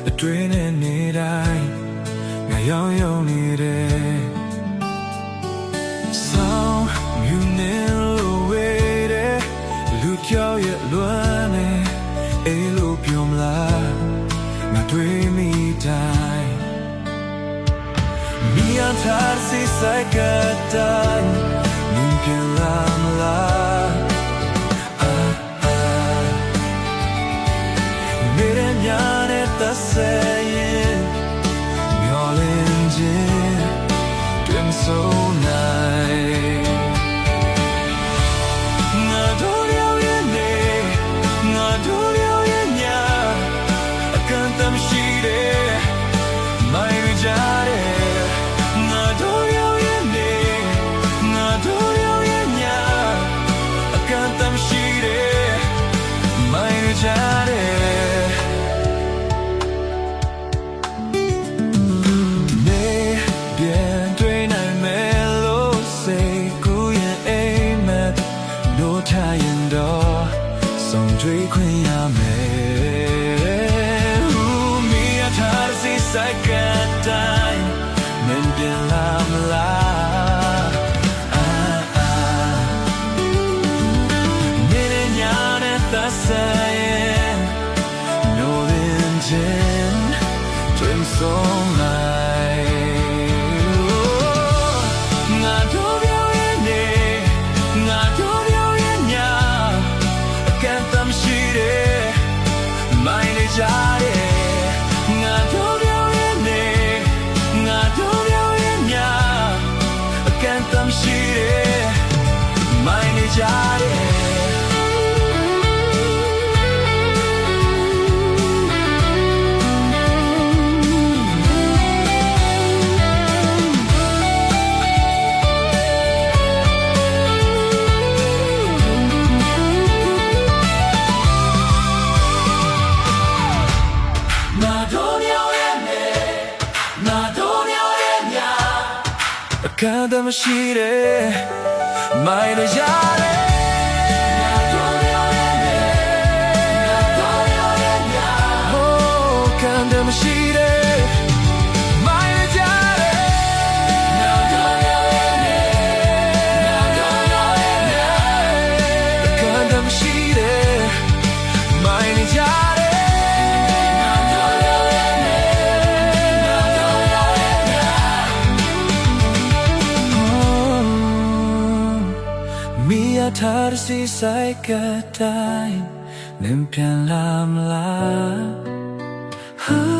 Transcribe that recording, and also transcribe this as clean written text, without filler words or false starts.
အတွင်းနဲ့နေတိုင်းငါရောင်းရုံနေတယ်ဆောင်းမြူနေလို့ဝေးတယ်လူကြောက်ရဲ့လွမ်းနေအေးလို့ပြောမလားငါတွေ့မိတိုင်းမိအထားစီဆိုင်ကတိုင်းမြင်ပြလာမလားမေရညာနဲ့သက်ဆိုင်ရင်မျောလင်းခြင်းတွင်ဆုံးနိုင်ငါတို့ရဲ့နေငါတို့ရဲ့ညအကန့်အသတ်မရှိတဲ့မိုင်းကြတဲ့ငါတို့ရဲ့နေငါတို့ရဲ့ညအကန့်အသတ်မရှိတဲ့မိုင်းကြတဲ့ဆုံးတွေ့ခွင့်ရမယ်မိအထားစီဆိုင်ကတိုင်းမင်းပြန်လာမလားနေညာနဲ့သက်ဆိုင်ရင်နိုးရင်ချင်းတွင်ဆုံးလိုက်ငါတို့ရဲ့နေငါတို့ရဲ့ညရှိတယ်မိုင်းနေကြတယ်ငါတို့ရဲ့နေငါတို့ရဲ့ညအကန့်အသတ်ရှိတယ်မိုင်းနေကြတယ်ကံတမရှိတဲ့မိုင်းနေကြတယ်ငါတို့ရဲ့နေငါတို့ရဲ့ညဟိုကံတမရှိတဲ့မိုင်းနေကြတယ်ငါတို့ရဲ့နေငါတို့ရဲ့ညကံတမရှိတဲ့မိုင်းနေကြထားစီဆိုင်ကတိုင်းနင်ပြန်လာမလား